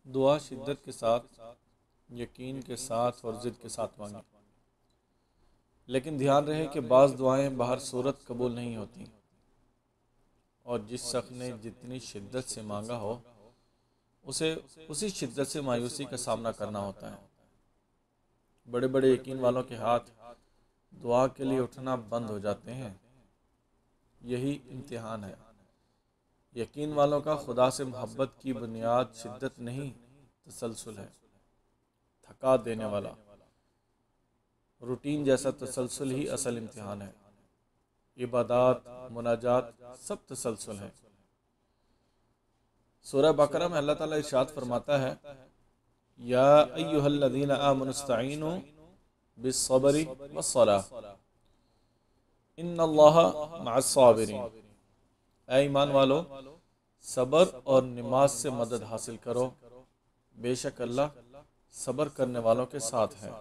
دعا شدت کے ساتھ، یقین کے ساتھ اور ضد کے ساتھ مانگیں، لیکن دھیان رہے کہ بعض دعائیں بہر صورت قبول نہیں ہوتی، اور جس شخص نے جتنی شدت سے مانگا ہو اسے اسی شدت سے مایوسی کا سامنا کرنا ہوتا ہے۔ بڑے بڑے یقین والوں کے ہاتھ دعا کے لیے اٹھنا بند ہو جاتے ہیں، یہی امتحان ہے۔ یقین والوں کا خدا سے محبت کی بنیاد شدت نہیں، تسلسل ہے۔ تھکا دینے والا روٹین جیسا تسلسل ہی اصل امتحان ہے۔ عبادات، مناجات سب تسلسل ہے۔ سورہ بقرہ میں اللہ تعالیٰ ارشاد فرماتا ہے، یا ایہا الذین آمنوا استعینوا بالصبر والصلاۃ ان اللہ مع الصابرین۔ اے ایمان والو، صبر اور نماز سے مدد حاصل کرو، بے شک اللہ صبر کرنے والوں کے ساتھ ہے۔